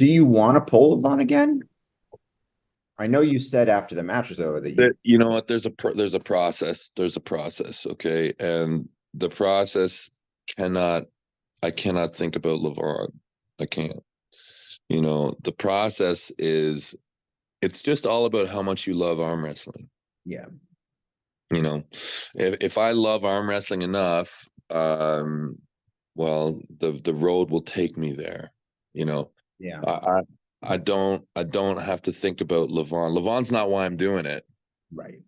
Do you want to pull Levon again? I know you said after the match was over that you. You know what? There's a process. There's a process. Okay, and the process cannot. I cannot think about Levon. I can't. The process is. It's just all about how much you love arm wrestling. Yeah. If I love arm wrestling enough, well, the road will take me there. You know, Yeah. I I don't have to think about Levon. Levon's not why I'm doing it. Right.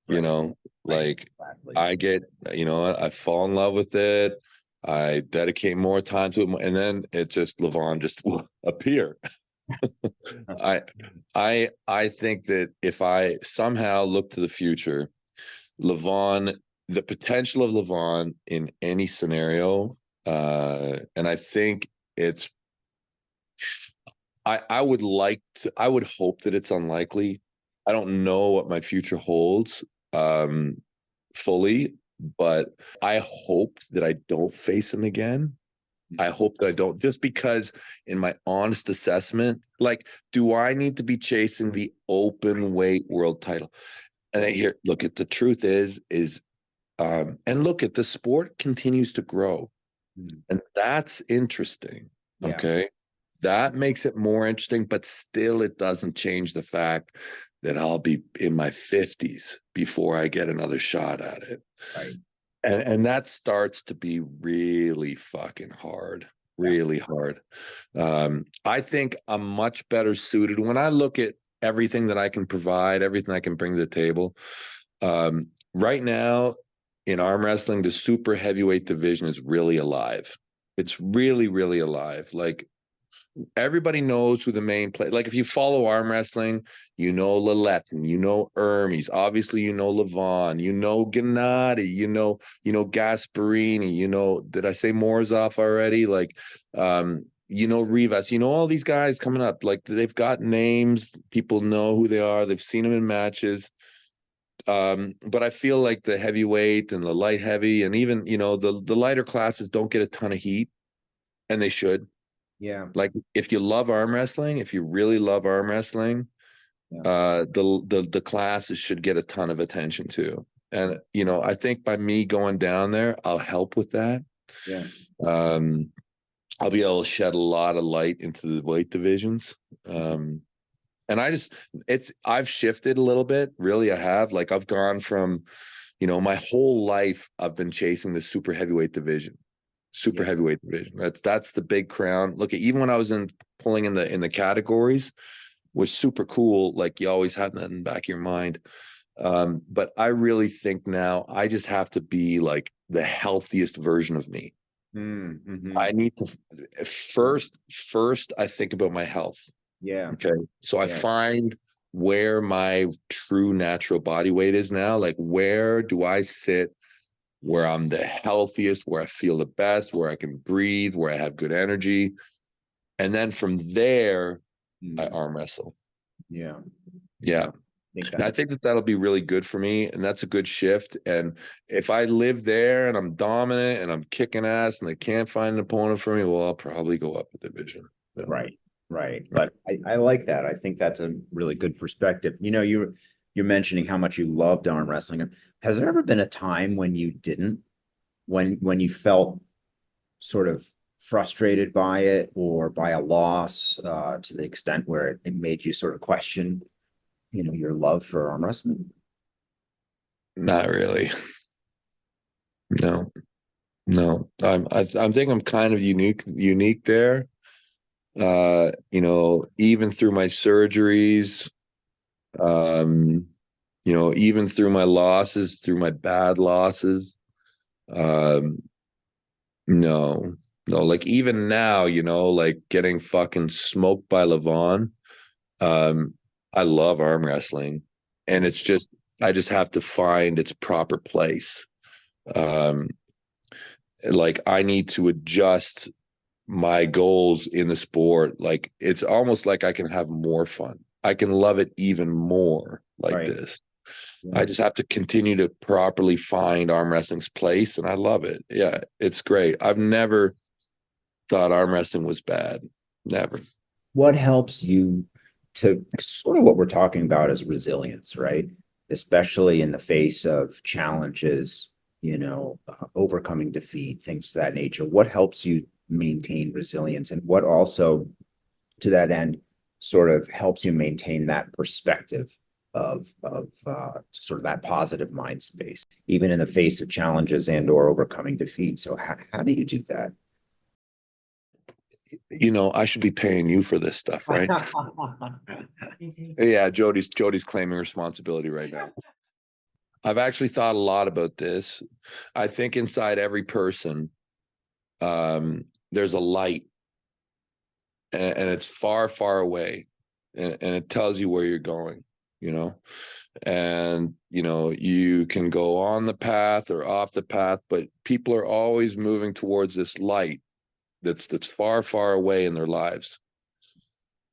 You Right. know, Right. like Exactly. I get, I fall in love with it. I dedicate more time to it, and then it just Levon just will appear. I I think that if I somehow look to the future, Levon, the potential of Levon in any scenario, and I think it's I would hope that it's unlikely. I don't know what my future holds um fully, but I hope that I don't face him again. I hope that I don't, just because in my honest assessment, like, do I need to be chasing the open weight world title? And look at the truth is and look at the sport continues to grow. Mm. And that's interesting. Yeah. Okay. That makes it more interesting, but still it doesn't change the fact that I'll be in my 50s before I get another shot at it. Right. And that starts to be really fucking hard. Yeah. Really hard. I think I'm much better suited when I look at everything that I can provide, everything I can bring to the table. Right now in arm wrestling, the super heavyweight division is really alive. It's really, really alive. Like, everybody knows who the main play. Like, if you follow arm wrestling, you know Lillette, and you know Hermes. Obviously, you know Levon. You know Gennady. You know Gasparini. Did I say Morozov already? Like, Rivas. You know all these guys coming up. Like, they've got names. People know who they are. They've seen them in matches. But I feel like the heavyweight and the light heavy, and even the lighter classes don't get a ton of heat, and they should. Yeah. Like, if you love arm wrestling, if you really love arm wrestling, Yeah. the classes should get a ton of attention too. And I think by me going down there, I'll help with that. Yeah. Um, I'll be able to shed a lot of light into the weight divisions. And I've shifted a little bit. Really, I have. Like, I've gone from, my whole life I've been chasing the super heavyweight division. Super Yeah. heavyweight division. That's the big crown. Look, even when I was pulling in the categories, was super cool. Like, you always had that in the back of your mind. But I really think now I just have to be like the healthiest version of me. Mm-hmm. I need to first I think about my health. Yeah. Okay. So I Yeah. find where my true natural body weight is now. Like, where do I sit where I'm the healthiest, where I feel the best, where I can breathe, where I have good energy. And then from there, I Mm. arm wrestle. Yeah. Yeah. I think And I that. think that that'll be really good for me. And that's a good shift. And if I live there and I'm dominant and I'm kicking ass and they can't find an opponent for me, well, I'll probably go up a division. Right. Right. But I like that. I think that's a really good perspective. You're mentioning how much you loved arm wrestling. Has there ever been a time when you didn't, when you felt sort of frustrated by it or by a loss, to the extent where it made you sort of question, your love for arm wrestling? Not really. No, no. I think I'm kind of unique there. Even through my surgeries, um, even through my losses, through my bad losses, um, no, no, like, even now, like, getting fucking smoked by Levon. Um, I love arm wrestling, and I just have to find its proper place. Um, like, I need to adjust my goals in the sport. Like, it's almost like I can have more fun. I can love it even more like Right. this. Yeah. I just have to continue to properly find arm wrestling's place, and I love it. Yeah, it's great. I've never thought arm wrestling was bad. Never. what helps you to sort of what we're talking about as resilience, right? Especially in the face of challenges, overcoming defeat, things of that nature. What helps you maintain resilience, and what also, to that end, sort of helps you maintain that perspective of sort of that positive mind space, even in the face of challenges and or overcoming defeat. So how do you do that? I should be paying you for this stuff, right? Yeah, Jody's claiming responsibility right now. I've actually thought a lot about this. I think inside every person, there's a light, and it's far, far away, and it tells you where you're going, and you can go on the path or off the path, but people are always moving towards this light that's far, far away in their lives.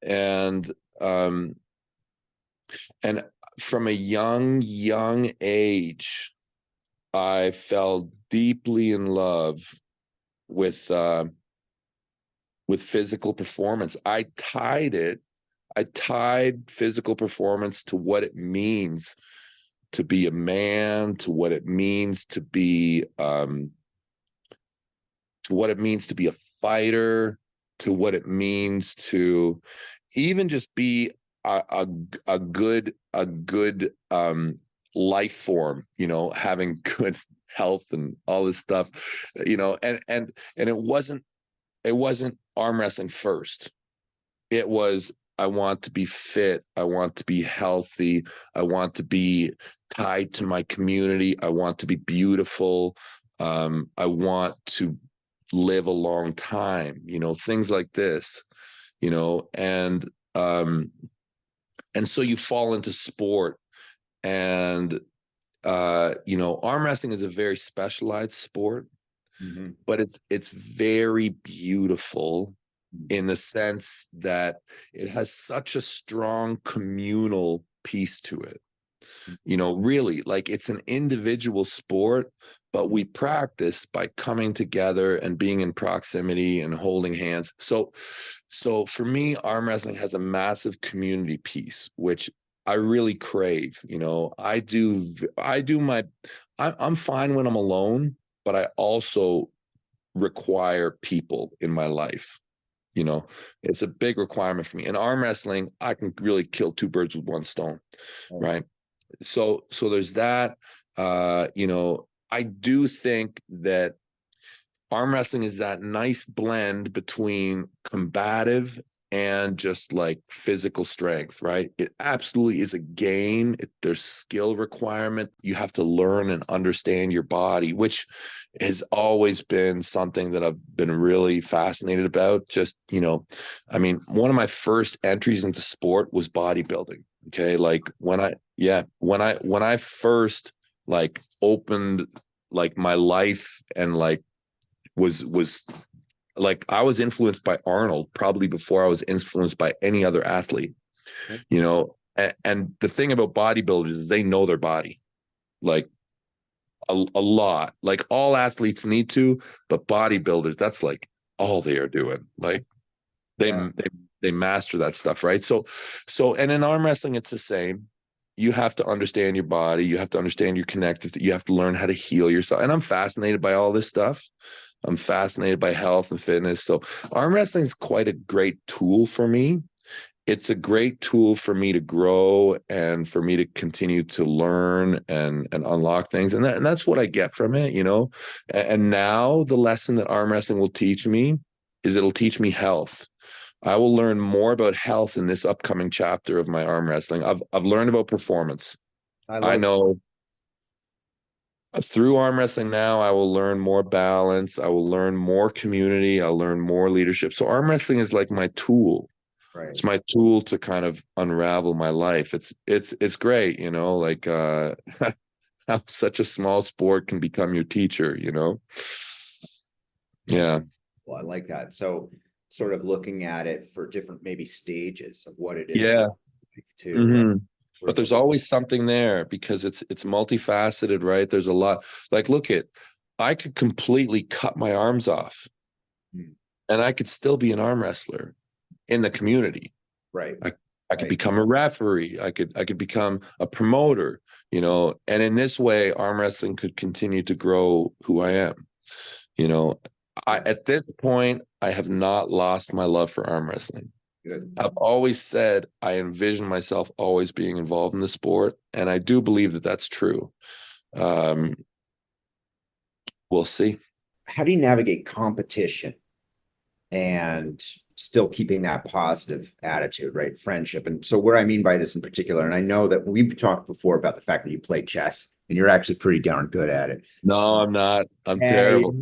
And and from a young age, I fell deeply in love with physical performance. I tied physical performance to what it means to be a man, to what it means to be a fighter, to what it means to even just be a good life form, having good health and all this stuff, and it wasn't arm wrestling first. It was, I want to be fit, I want to be healthy, I want to be tied to my community, I want to be beautiful, I want to live a long time, things like this, and so you fall into sport, and arm wrestling is a very specialized sport, but it's very beautiful in the sense that it has such a strong communal piece to it. Really, like, it's an individual sport, but we practice by coming together and being in proximity and holding hands. So for me, arm wrestling has a massive community piece, which I really crave. I'm fine when I'm alone, but I also require people in my life. It's a big requirement for me. In arm wrestling, I can really kill two birds with one stone, right? So there's that. I do think that arm wrestling is that nice blend between combative and just like physical strength, right? It absolutely is a game. There's skill requirement. You have to learn and understand your body, which has always been something that I've been really fascinated about. Just, one of my first entries into sport was bodybuilding. Okay. Like when I first like opened like my life and like was like, I was influenced by Arnold probably before I was influenced by any other athlete, and the thing about bodybuilders is they know their body like a lot, like all athletes need to, but bodybuilders, that's like all they are doing. Like they master that stuff, right? And in arm wrestling, it's the same. You have to understand your body. You have to understand your connective. You have to learn how to heal yourself. And I'm fascinated by all this stuff. I'm fascinated by health and fitness. So arm wrestling is quite a great tool for me. It's a great tool for me to grow and for me to continue to learn and unlock things. And that's what I get from it, And now the lesson that arm wrestling will teach me is it'll teach me health. I will learn more about health in this upcoming chapter of my arm wrestling. I've learned about performance. I know through arm wrestling now, I will learn more balance. I will learn more community. I'll learn more leadership. So arm wrestling is like my tool. Right. It's my tool to kind of unravel my life. It's great, like how such a small sport can become your teacher, Yeah. Well, I like that. So sort of looking at it for different maybe stages of what it is Yeah. too. Mm-hmm. But there's always something there because it's multifaceted, right? There's a lot. Like, I could completely cut my arms off and I could still be an arm wrestler. in the community. Right. I could become a referee. I could become a promoter, you know, and in this way, arm wrestling could continue to grow who I am. You know, at this point, I have not lost my love for arm wrestling. Good. I've always said I envision myself always being involved in the sport, and I do believe that that's true. We'll see. How do you navigate competition and still keeping that positive attitude, right? Friendship. And so what I mean by this in particular, and I know that we've talked before about the fact that you play chess and you're actually pretty darn good at it. No, I'm not. I'm Hey, terrible.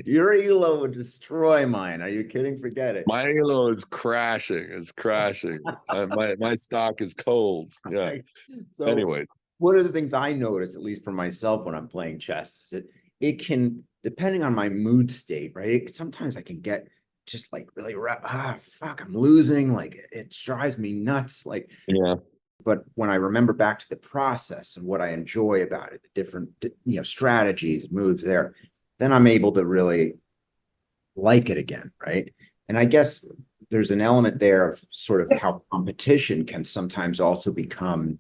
your elo would destroy mine. Are you kidding? Forget it. My elo is crashing. It's crashing. My stock is cold. Yeah. Right. So Anyway, one of the things I notice, at least for myself when I'm playing chess, is that it can, depending on my mood state, right? Sometimes I can get just like really, fuck, I'm losing. Like it drives me nuts. Like, yeah. but when I remember back to the process and what I enjoy about it, the different, strategies, moves there, then I'm able to really like it again, right? And I guess there's an element there of sort of how competition can sometimes also become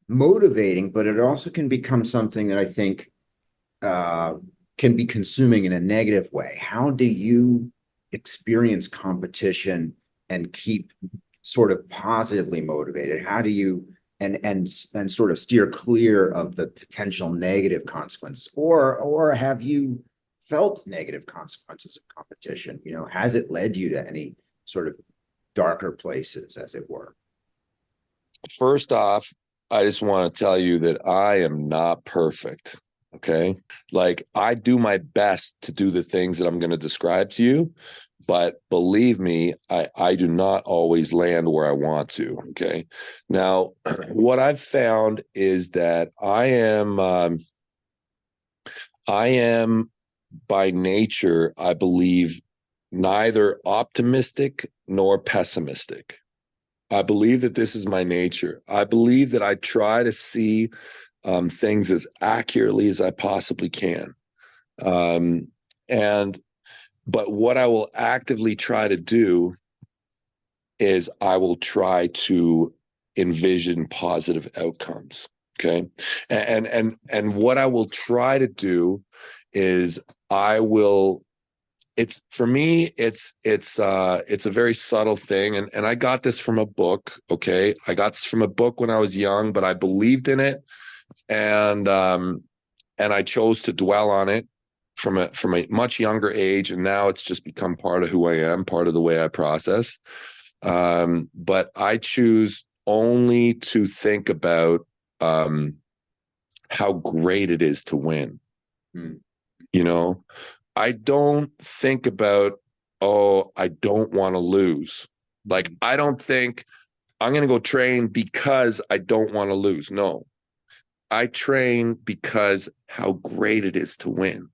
motivating, but it also can become something that I think can be consuming in a negative way. How do you experience competition and keep sort of positively motivated? How do you and sort of steer clear of the potential negative consequences, or have you felt negative consequences of competition? Has it led you to any sort of darker places, as it were? First off, I just want to tell you that I am not perfect. Okay. Like I do my best to do the things that I'm going to describe to you, but believe me, I do not always land where I want to. Okay. Now, what I've found is that I am by nature, I believe, neither optimistic nor pessimistic. I believe that this is my nature. I believe that I try to see things as accurately as I possibly can. But what I will actively try to do is I will try to envision positive outcomes. Okay. And what I will try to do is it's for me, it's a very subtle thing. And I got this from a book. Okay. I got this from a book when I was young, but I believed in it. And I chose to dwell on it from a much younger age, and now it's just become part of who I am, part of the way I process. But I choose only to think about how great it is to win. You know, I don't think about, oh, I don't want to lose. Like, I don't think I'm going to go train because I don't want to lose. No, I train because how great it is to win.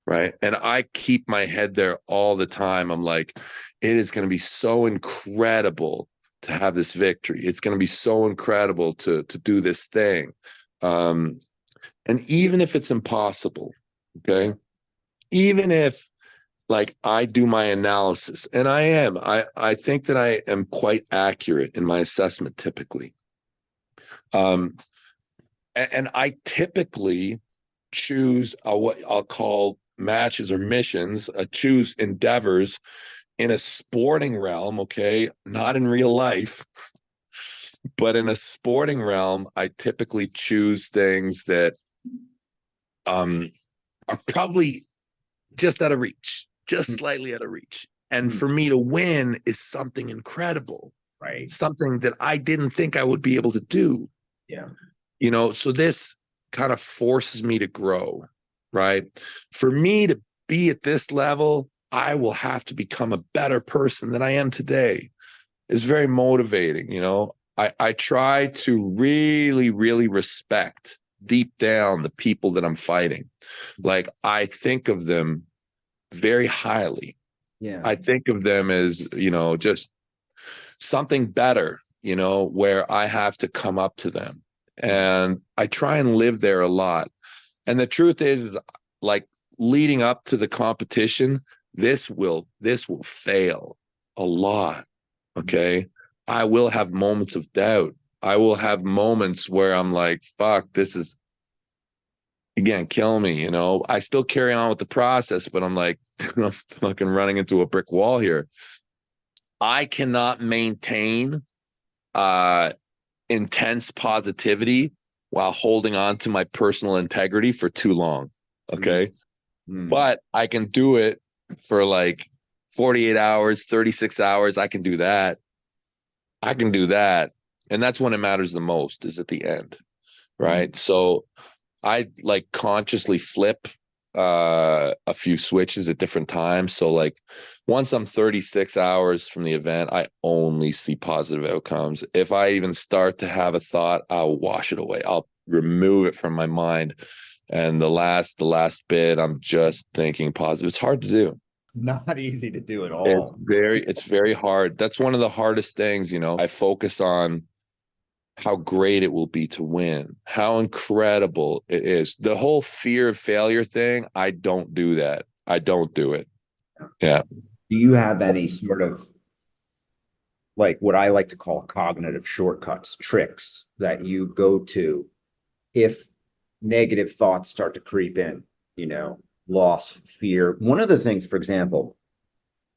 Right. And I keep my head there all the time. I'm like, it is going to be so incredible to have this victory. It's going to be so incredible to do this thing. And even if it's impossible, okay, even if like I do my analysis, and I think that I am quite accurate in my assessment typically. And I typically choose what I'll call matches or missions, choose endeavors in a sporting realm, okay, not in real life, but in a sporting realm, I typically choose things that are probably just out of reach, just slightly out of reach. And for me to win is something incredible, Right. something that I didn't think I would be able to do. Yeah. So this kind of forces me to grow, right? For me to be at this level, I will have to become a better person than I am today. It's very motivating. I try to really, really respect deep down the people that I'm fighting. Like I think of them very highly. Yeah. I think of them as, just something better, where I have to come up to them. And I try and live there a lot. And the truth is like leading up to the competition, this will fail. a lot. Okay. I will have moments of doubt. I will have moments where I'm like, fuck, this is again killing me. I still carry on with the process, but I'm like, I'm fucking running into a brick wall here. I cannot maintain uh intense positivity while holding on to my personal integrity for too long. Okay. But I can do it for like 48 hours, 36 hours. I can do that. I can do that. And that's when it matters the most, is at the end. Right. So I like consciously flip a few switches at different times. So like once I'm 36 hours from the event, I only see positive outcomes. If I even start to have a thought, I'll wash it away. I'll remove it from my mind. And the last bit, I'm just thinking positive. It's hard to do. Not easy to do at It's all. very hard. That's one of the hardest things, I focus on how great it will be to win, how incredible it is. The whole fear of failure thing, I don't do that. I don't do it. Yeah. Do you have any sort of like what I like to call cognitive shortcuts, tricks that you go to if negative thoughts start to creep in, loss, fear? One of the things, for example,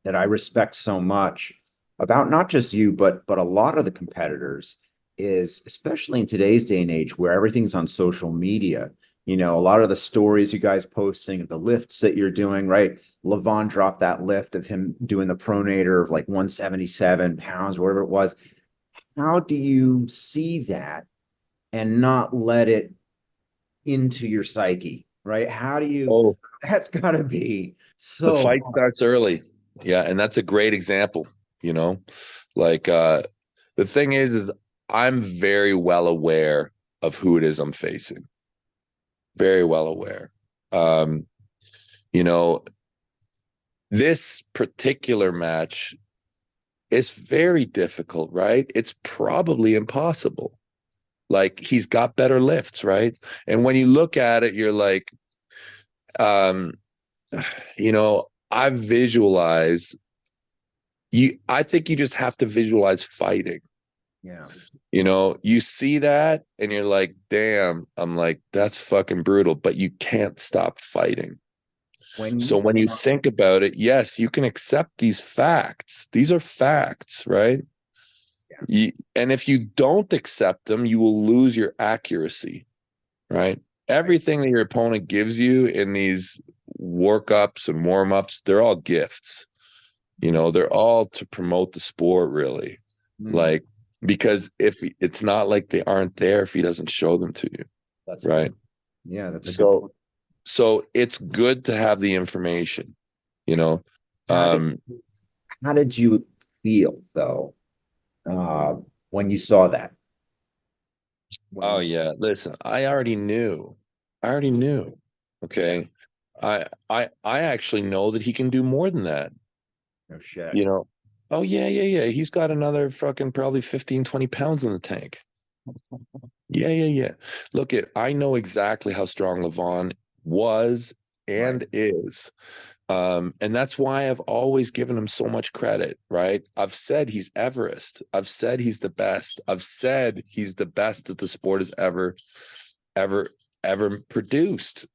that I respect so much about not just you, but a lot of the competitors is, especially in today's day and age where everything's on social media, a lot of the stories you guys posting, the lifts that you're doing, right? Levon dropped that lift of him doing the pronator of like 177 pounds, whatever it was. How do you see that and not let it into your psyche, right? How do you, Oh, that's got to be the so fight hard. starts early. Yeah, and that's a great example, Like the thing is I'm very well aware of who it is I'm facing. Very well aware. Um, you know, this particular match is very difficult, right? It's probably impossible. Like he's got better lifts, right? And when you look at it, you're like, um, I visualize I think you just have to visualize fighting. Yeah. You see that and you're like, damn, I'm like, that's fucking brutal, but you can't stop fighting. When So you when you think about it, yes, you can accept these facts. These are facts, right? And if you don't accept them, you will lose your accuracy, right? Everything that your opponent gives you in these workups and warm-ups, they're all gifts. They're all to promote the sport, really. Like, because if it's not like they aren't there if he doesn't show them to you, that's right? Yeah, that's a good So point. so it's good to have the information, you know. How did, Um, how did you feel though, uh, when you saw that? When oh you yeah, listen, I already knew. I already knew. Yeah, Okay. I actually know that he can do more than that. no shit. You know, oh yeah, yeah, yeah. He's got another fucking probably 15, 20 pounds in the tank. Yeah, yeah, yeah. Look I know exactly how strong Levon was Right. and is. And that's why I've always given him so much credit, right? I've said he's Everest. I've said he's the best. I've said he's the best that the sport has ever, ever produced.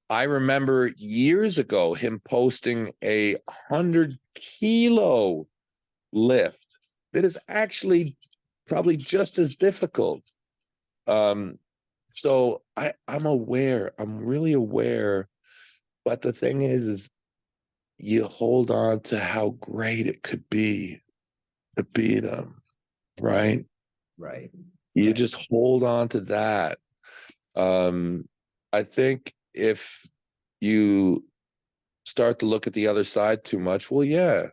I remember years ago him posting 100-kilo lift that is actually probably just as difficult. So I'm aware. I'm really aware. But the thing is you hold on to how great it could be to beat him, right? Right. You Right. just hold on to that. I think if you start to look at the other side too much, well, yeah,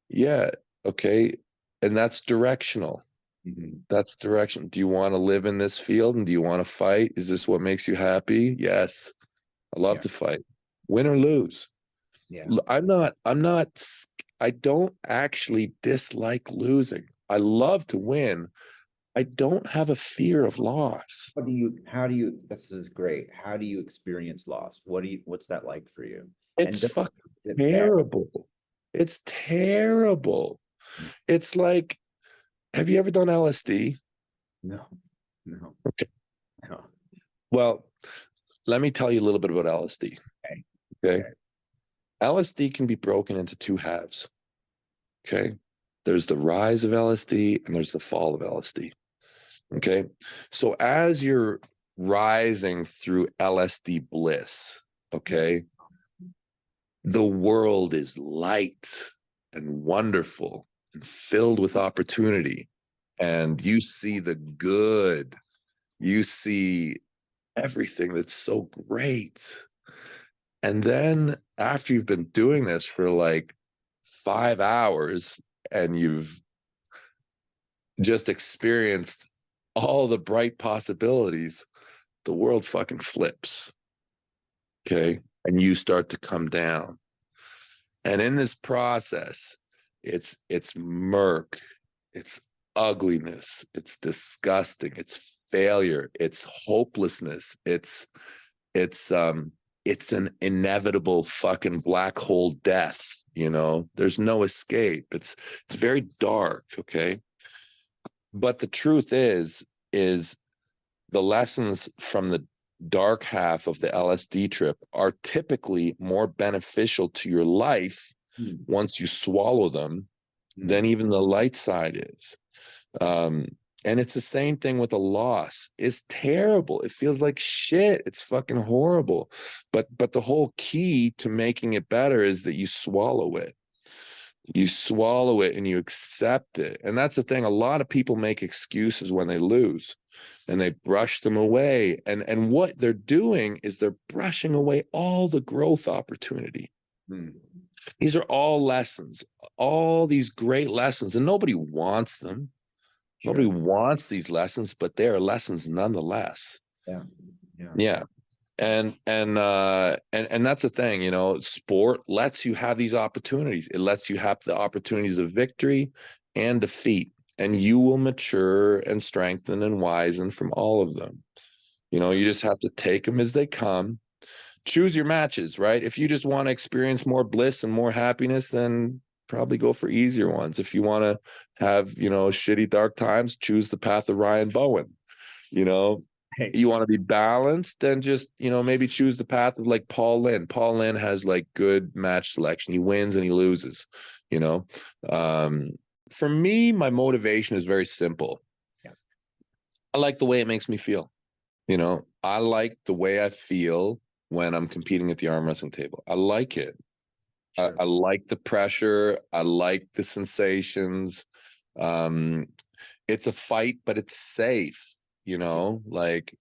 yeah, okay. And that's directional. That's direction. Do you want to live in this field and do you want to fight? Is this what makes you happy? Yes. I love Yeah. to fight. Win or lose. Yeah. I'm not, I don't actually dislike losing. I love to win. I don't have a fear of loss. This is great. How do you experience loss? What's that like for you? And It's does fucking it fail? terrible. It's terrible. It's like, have you ever done LSD? No, no, Okay. no. Well, let me tell you a little bit about LSD. Okay. Okay. Okay. LSD can be broken into two halves. Okay. There's the rise of LSD and there's the fall of LSD. Okay. So as you're rising through LSD bliss, okay, the world is light and wonderful and filled with opportunity. And you see the good, you see everything that's so great. And then after you've been doing this for like 5 hours and you've just experienced all the bright possibilities, the world fucking flips. Okay. And you start to come down. And in this process, it's murk, it's ugliness, it's disgusting, it's failure, it's hopelessness, it's an inevitable fucking black hole death, you know. There's no escape. It's very dark, okay? But the truth is the lessons from the dark half of the LSD trip are typically more beneficial to your life once you swallow them than even the light side is. Um, and it's the same thing with a loss. It's terrible. It feels like shit. It's fucking horrible. But the whole key to making it better is that you swallow it. You swallow it and you accept it. And that's the thing. A lot of people make excuses when they lose and they brush them away. And what they're doing is they're brushing away all the growth opportunity. These are all lessons, all these great lessons, and nobody wants them. Sure. Nobody wants these lessons, but they are lessons nonetheless. Yeah. Yeah. Yeah. And that's the thing, you know, sport lets you have these opportunities. It lets you have the opportunities of victory and defeat, and you will mature and strengthen and wisen from all of them. You know, you just have to take them as they come. Choose your matches, right? If you just want to experience more bliss and more happiness, then probably go for easier ones. If you want to have, you know, shitty dark times, choose the path of Ryan Bowen. You know, Hey. you want to be balanced, then just, you know, maybe choose the path of like Paul Lynn. Paul Lynn has like good match selection. He wins and he loses, you know. For me, my motivation is very simple. Yeah. I like the way it makes me feel. You know, I like the way I feel when I'm competing at the arm wrestling table. I like it. Sure. I like the pressure. I like the sensations. Um, it's a fight, but it's safe. You know, like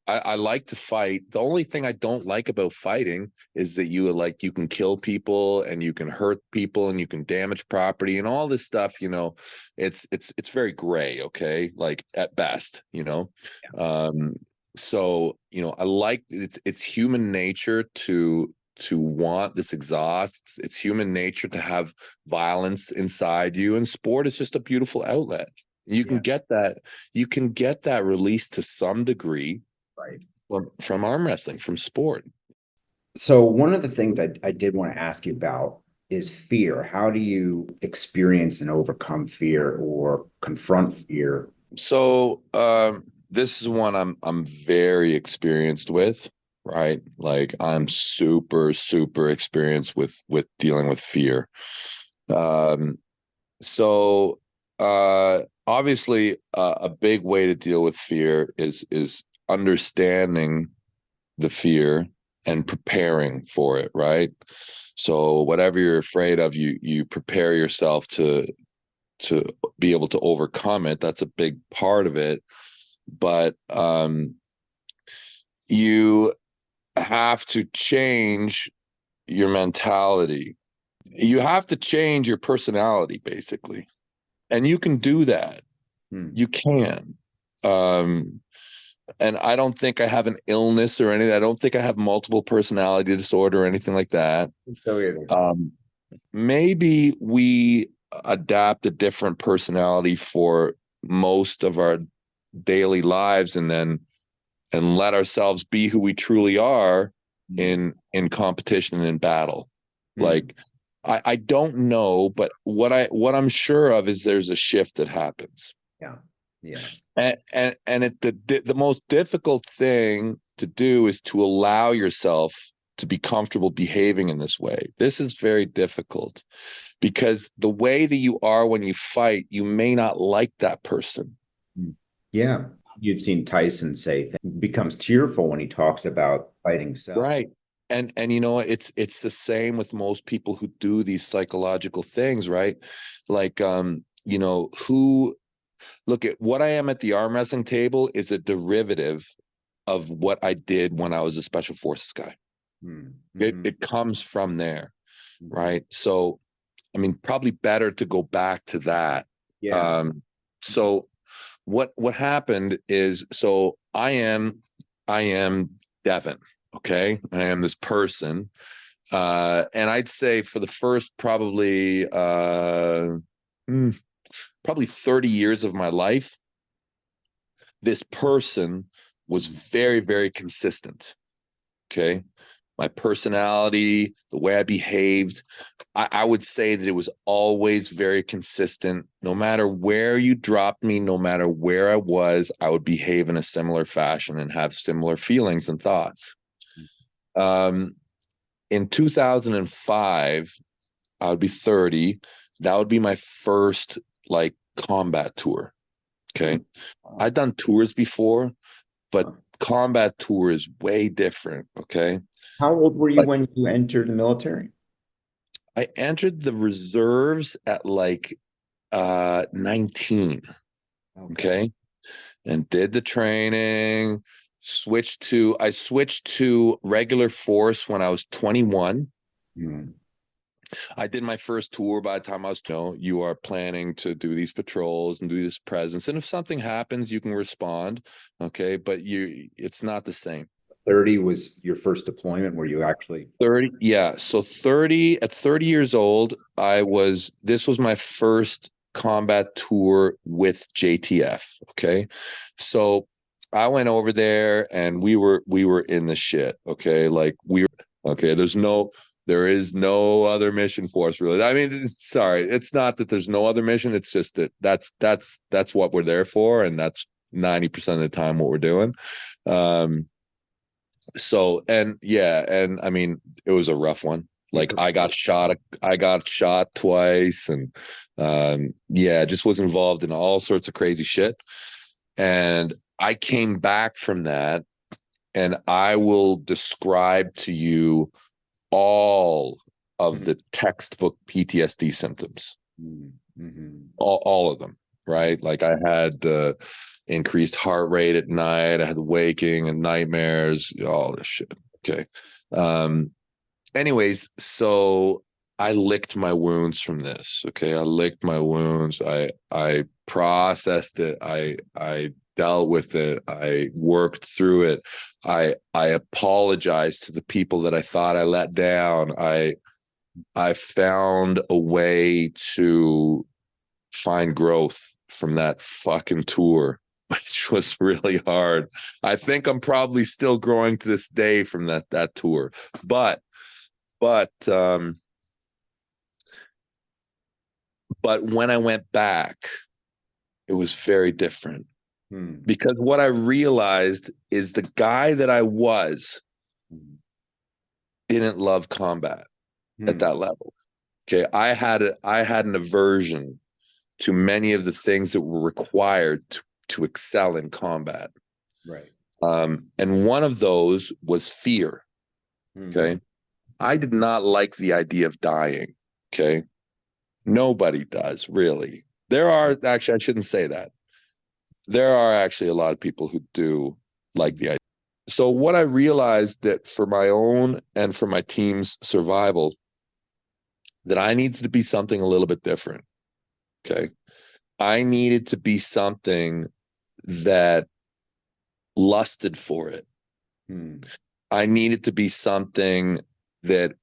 I like to fight. The only thing I don't like about fighting is that you can kill people and you can hurt people and you can damage property and all this stuff. You know, it's very gray. Okay, like at best. You know, Yeah. so you know, I like it's human nature to want this exhaust. It's human nature to have violence inside you, and sport is just a beautiful outlet. You can get that release to some degree, Right. from arm wrestling, from sport. So one of the things I did want to ask you about is fear. How do you experience and overcome fear or confront fear? So this is one I'm very experienced with, right? Like I'm super experienced with dealing with fear. Um, so obviously a big way to deal with fear is understanding the fear and preparing for it, right? So whatever you're afraid of, you prepare yourself to be able to overcome it. That's a big part of it. But you have to change your mentality. You have to change your personality, basically. And you can do that. You can. And I don't think I have an illness or anything. I don't think I have multiple personality disorder or anything like that. So either. Maybe we adapt a different personality for most of our daily lives and let ourselves be who we truly are in competition and in battle. Like I don't know, but what I'm sure of is there's a shift that happens. Yeah. Yeah. The most difficult thing to do is to allow yourself to be comfortable behaving in this way. This is very difficult because the way that you are when you fight, you may not like that person. Yeah. You've seen Tyson say becomes tearful when he talks about fighting self. Right. And you know, it's the same with most people who do these psychological things, right? Like you know, who look at what I am at the arm wrestling table is a derivative of what I did when I was a special forces guy. Mm-hmm. It comes from there, Mm-hmm. right? So, I mean, probably better to go back to that. Yeah. So what happened is, so I am Devon, okay? I am this person. And I'd say for the first probably 30 years of my life, this person was very, very consistent. Okay. My personality, the way I behaved, I would say that it was always very consistent. No matter where you dropped me, no matter where I was, I would behave in a similar fashion and have similar feelings and thoughts. Um, in 2005, I would be 30. That would be my first like combat tour. Okay. I'd done tours before, but combat tour is way different. Okay. How old were you Like when you entered the military? I entered the reserves at like 19. Okay. Okay. And did the training, I switched to regular force when I was 21. Mm. I did my first tour by the time I was, you are planning to do these patrols and do this presence. And if something happens, you can respond. Okay. But it's not the same. 30 was your first deployment where you actually 30. Yeah. So at 30 years old, this was my first combat tour with JTF. Okay. So I went over there and we were in the shit. Okay. Like okay. There is no other mission for us really. I mean, sorry, it's not that there's no other mission. It's just that that's what we're there for. And that's 90% of the time what we're doing. So, and yeah, and I mean, it was a rough one. Like I got shot twice, and yeah, just was involved in all sorts of crazy shit. And I came back from that, and I will describe to you all of the textbook PTSD symptoms, Mm-hmm. all of them, right? Like I had increased heart rate at night, I had waking and nightmares, all this shit. Okay. Um, anyways, so I licked my wounds from this. Okay. I licked my wounds. I processed it. I dealt with it. I worked through it. I apologized to the people that I thought I let down. I found a way to find growth from that fucking tour, which was really hard. I think I'm probably still growing to this day from that tour. But but when I went back, it was very different. Because what I realized is the guy that I was didn't love combat at that level. Okay. I had an aversion to many of the things that were required to excel in combat. Right. And one of those was fear. Okay. I did not like the idea of dying. Okay. Nobody does really. There are actually, I shouldn't say that. There are actually a lot of people who do like the idea. So what I realized that for my own and for my team's survival, that I needed to be something a little bit different. Okay. I needed to be something that lusted for it. I needed to be something that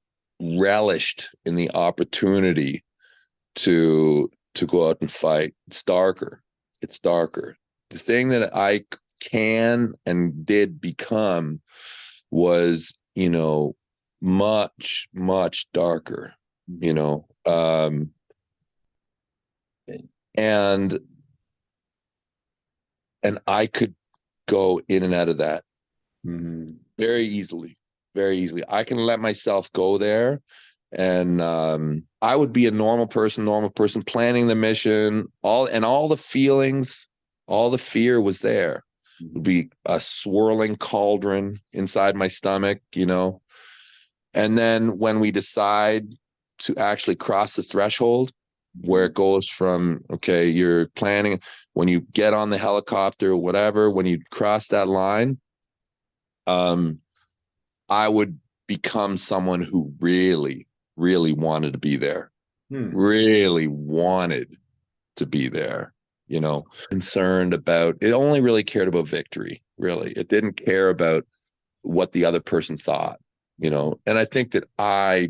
relished in the opportunity to go out and fight. It's darker. It's darker. The thing that I can and did become was, much, much darker. you know, and I could go in and out of that Mhm. very easily, very easily. I can let myself go there, and I would be a normal person planning the mission, all the feelings, all the fear was there. It would Mhm. be a swirling cauldron inside my stomach, you know. And then when we decide to actually cross the threshold, where Mhm. it goes from, okay, you're planning, when you get on the helicopter or whatever, when you cross that line, um, I would become someone who really, really wanted to be there, Hmm. really wanted to be there, you know, concerned about it, only really cared about victory, really. It didn't care about what the other person thought, you know. And I think that I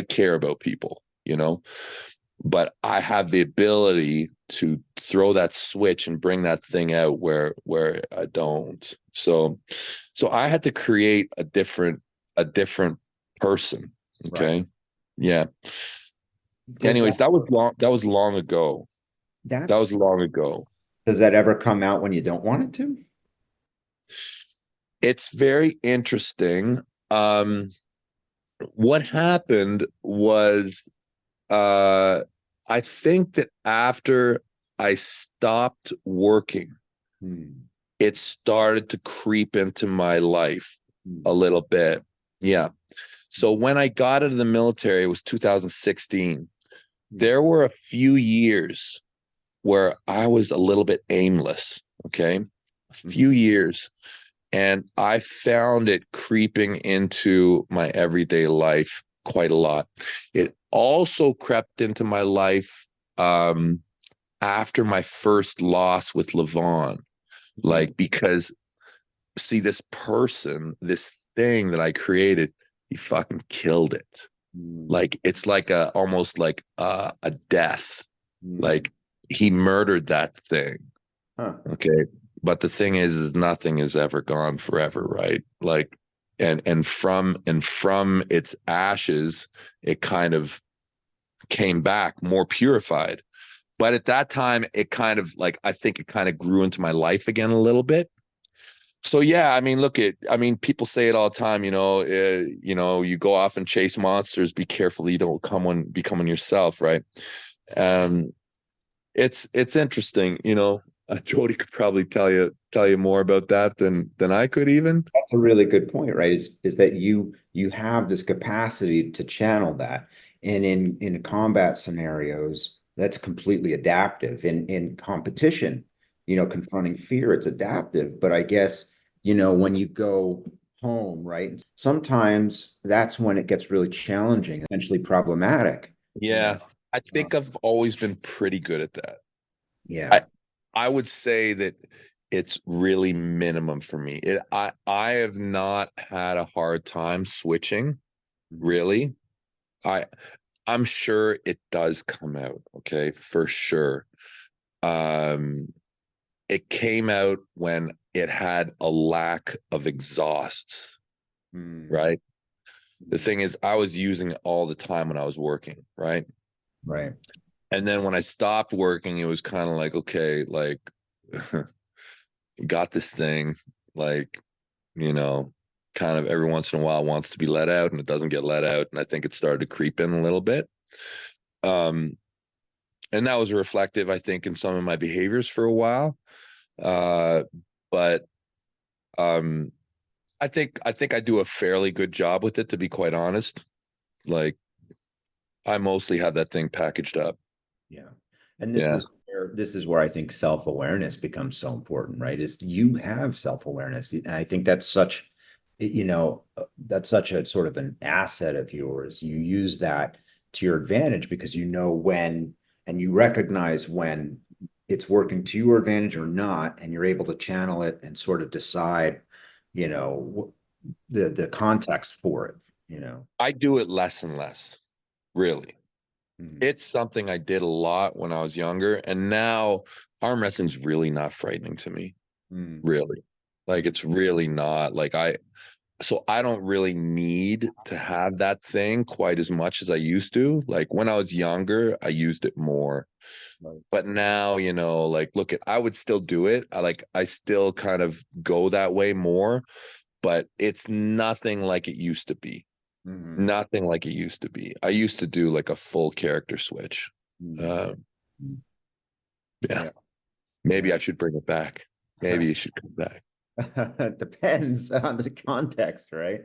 care about people, you know, but I have the ability to throw that switch and bring that thing out where I don't. So I had to create a different person. Right. Okay. Yeah. Does that Anyways, that was long ago. That was that's long ago. does that ever come out when you don't want it to? It's very interesting. Um, what happened was uh I think that after I stopped working, Hmm. it started to creep into my life a Hmm. little bit. Yeah. So when I got into the military, it was 2016. Hmm. There were a few years where I was a little bit aimless. Okay. A few Hmm. years. And I found it creeping into my everyday life quite a lot. It also crept into my life um, after my first loss with Levon. Hmm. Like, because see, this person, this thing that I created, he fucking killed it. Hmm. Like, it's like almost like a death. Hmm. Like, he murdered that thing. Huh. Okay. But the thing is nothing is ever gone forever, right? Like, and from its ashes, it kind of came back more purified. But at that time, it kind of like, I think it kind of grew into my life again a little bit. So yeah, I mean, I mean, people say it all the time, you know, you go off and chase monsters, be careful you don't become one yourself, right? Um, it's interesting, you know. Jody could probably tell you more about that than I could even. That's a really good point, right? Is that you have this capacity to channel that. And in combat scenarios, that's completely adaptive. In competition, confronting fear, it's adaptive. But I guess, when you go home, right? Sometimes that's when it gets really challenging, eventually problematic, you know. Yeah, I Uh, think I've always been pretty good at that. yeah. I I would say that it's really minimum for me. I have not had a hard time switching, Mhm. really. I I'm sure it does come out, okay, for sure. Um, it came out when it had a lack of exhaust, Mm. right? The thing is, I was using it all the time when I was working, right? Right. And then when I stopped working, it was kind of like, okay, like, got this thing, like, you know, kind of every once in a while wants to be let out and it doesn't get let out. And I think it started to creep in a little bit. Um, and that was reflective, I think, in some of my behaviors for a while. Uh, but um, I think I do a fairly good job with it, to be quite honest. Like, I mostly have that thing packaged up. Yeah. And Yeah. this is where I think self-awareness becomes so important, right? Is you have self-awareness. And I think that's such a sort of an asset of yours. You use that to your advantage because you know when and you recognize when it's working to your advantage or not, and you're able to channel it and sort of decide, the context for it. I do it less and less, really. Mhm. It's something I did a lot when I was younger, and now arm wrestling's really not frightening to me, Mhm. really. Like, it's really not. Like, so I don't really need to have that thing quite as much as I used to. Like when I was younger, I used it more. Right. But now, like look at I would still do it. I still kind of go that way more, but it's nothing like it used to be. Mhm. Nothing like it used to be. I used to do like a full character switch. Mhm. Uh, yeah, Yeah. maybe Yeah. I should bring it back. Maybe it should come back. Depends on the context, right?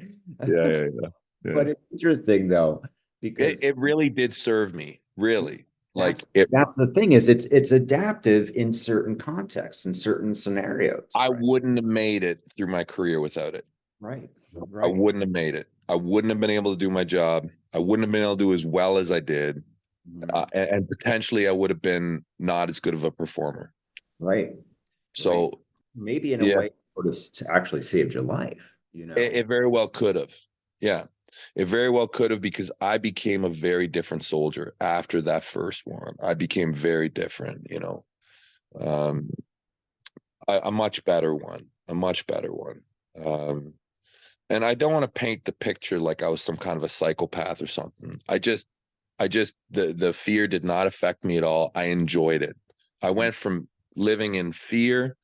Yeah, yeah, yeah. Yeah. But it's interesting though, It because it really did serve me, really. Like that's it that's the thing is it's adaptive in certain contexts, in certain scenarios, I right? wouldn't have made it through my career without it. Right. I Right. wouldn't have made it. I wouldn't have been able to do my job. I wouldn't have been able to do as well as I did. Mhm. And potentially I would have been not as good of a performer. Right. Right. So Maybe in a yeah, way would have actually saved your life, it very well could have. Yeah, it very well could have because I became a very different soldier after that first one. I became very different. Um, a much better one, a much better one. Um, and I don't want to paint the picture like I was some kind of a psychopath or something. The fear did not affect me at all. I enjoyed it. I Mhm. went from living in fear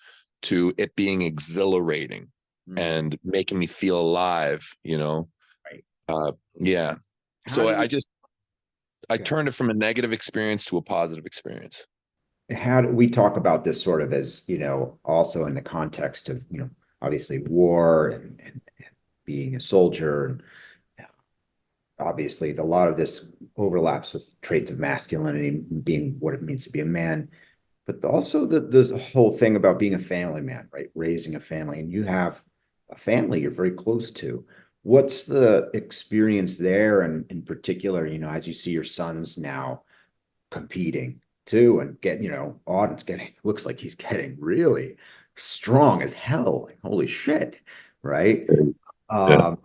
to it being exhilarating Mhm. and making me feel alive. Right. Yeah. How So do I you turned it from a negative experience to a positive experience. how do we talk about this sort of as, also in the context of, obviously war and being a soldier and obviously a lot of this overlaps with traits of masculinity, being what it means to be a man, but also the whole thing about being a family man, right? Raising a family, and you have a family you're very close to. What's the experience there, and in particular, as you see your sons now competing too, and Auden's getting looks like he's getting really strong as hell. Like, holy shit, right? Yeah. Um,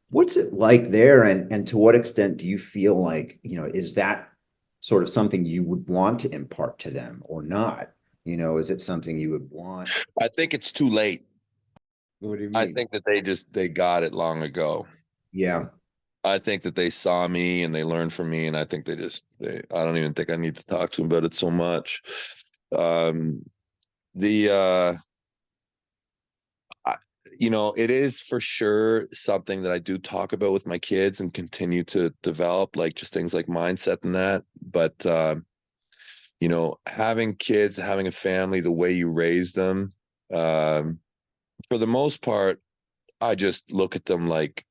what's it like there, and to what extent do you feel like, is that sort of something you would want to impart to them or not? Is it something you would want? I think it's too late. What do you I mean? think that they got it long ago. Yeah. I think that they saw me and they learned from me, and I think I don't even think I need to talk to them about it so much. Um, the I, it is for sure something that I do talk about with my kids and continue to develop, like just things like mindset and that. But having kids, having a family, the way you raise them, um, for the most part, I just look at them like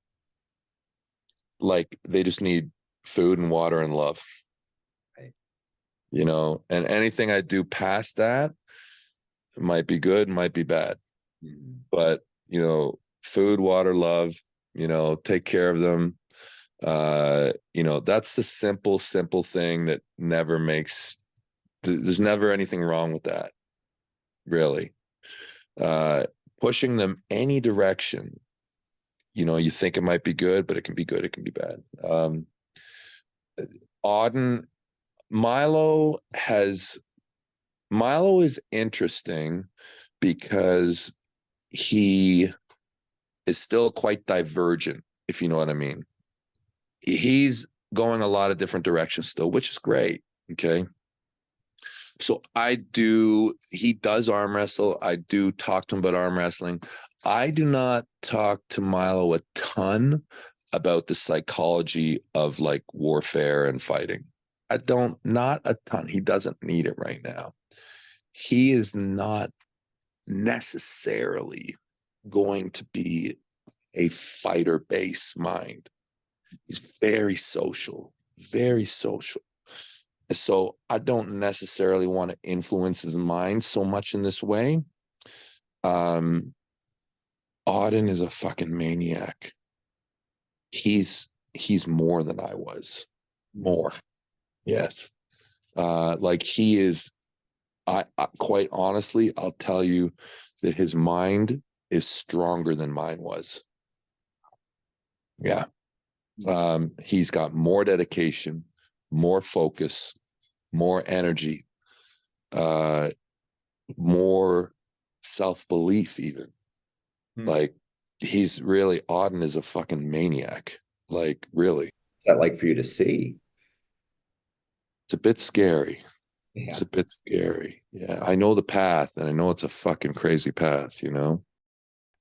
they just need food and water and love. Right. And anything I do past that might be good, might be bad. Mhm. But, food, water, love, take care of them. That's the simple thing that never there's never anything wrong with that, really. Uh, Pushing them any direction, you think it might be good, but it can be good, it can be bad. Auden, Milo Milo is interesting because he is still quite divergent, if you know what I mean. He's going a lot of different directions still, which is great. Okay. So he does arm wrestle. I do talk to him about arm wrestling. I do not talk to Milo a ton about the psychology of like warfare and fighting. Not a ton. He doesn't need it right now. He is not necessarily going to be a fighter base mind. He's very social, very social. So I don't necessarily want to influence his mind so much in this way. Um, Auden is a fucking maniac. He's more than I was. More. Yes. Like he is I quite honestly, I'll tell you that his mind is stronger than mine was. Yeah. He's got more dedication, more focus, more energy, uh, more self belief, even Hmm. like he's really, Auden is a fucking maniac. Like, really, What's that like for you to see? it's a bit scary. It's Yeah. a bit scary. Yeah, I know the path, and I know it's a fucking crazy path, you know?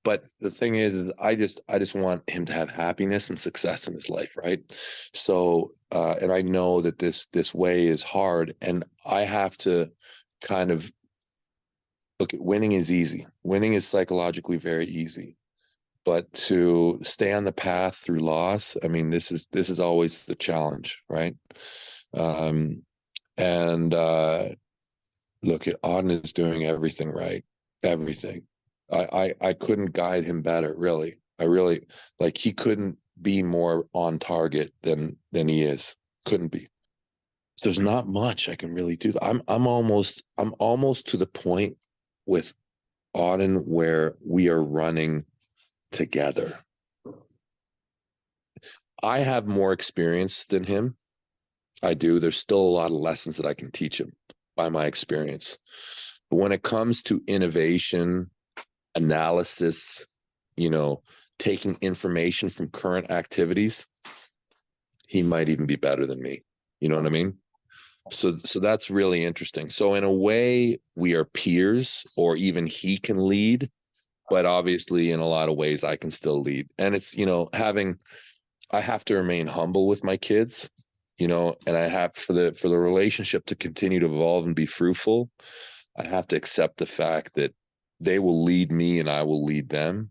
But the thing is I just want him to have happiness and success in his life, right? So and I know that this way is hard, and I have to kind of look at, winning is easy. Winning is psychologically very easy. But to stay on the path through loss, I mean, this is always the challenge, right? Um and look, at Auden is doing everything right. Everything. I couldn't guide him better, really. I really, like, he couldn't be more on target than he is. Couldn't be. There's not much I can really do. I'm almost to the point with Auden where we are running together. I have more experience than him. I do. There's still a lot of lessons that I can teach him by my experience. But when it comes to innovation, analysis, you know, taking information from current activities, he might even be better than me. You know what I mean? So that's really interesting. So in a way, we are peers, or even he can lead, but obviously in a lot of ways I can still lead. And it's, I have to remain humble with my kids, and I have, for the relationship to continue to evolve and be fruitful, I have to accept the fact that they will lead me and I will lead them.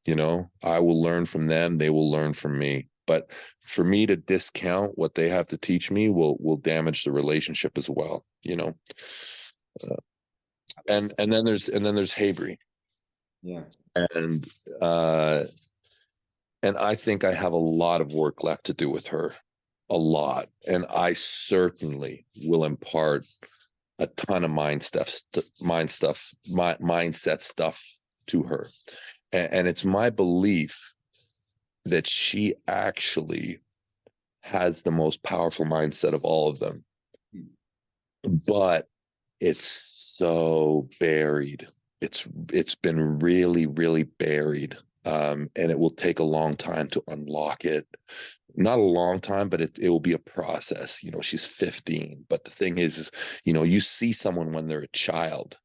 I will learn from them, they will learn from me. But for me to discount what they have to teach me will damage the relationship as well. Uh, and then there's Habry, Yeah. and uh, and I think I have a lot of work left to do with her, a lot, and I certainly will impart a ton of mindset stuff to her. And it's my belief that she actually has the most powerful mindset of all of them, but it's so buried. It's been really, really buried. And it will take a long time to unlock it. Not a long time, but it will be a process. She's 15, but the thing is, you see someone when they're a child,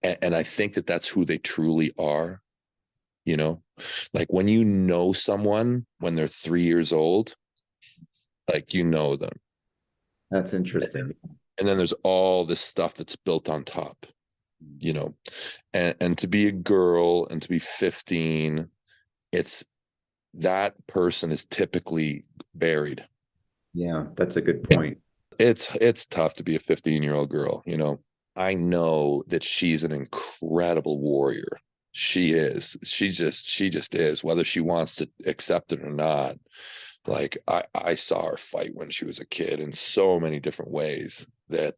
and I think that that's who they truly are. You know, like when you know someone when they're 3 years old, like them, That's interesting. and then there's all this stuff that's built on top. You know, and to be a girl and to be 15, it's that person is typically buried. Yeah, that's a good point. It's tough to be a 15-year-old girl. I know that she's an incredible warrior. She is. She just is, whether she wants to accept it or not. Like, I saw her fight when she was a kid in so many different ways that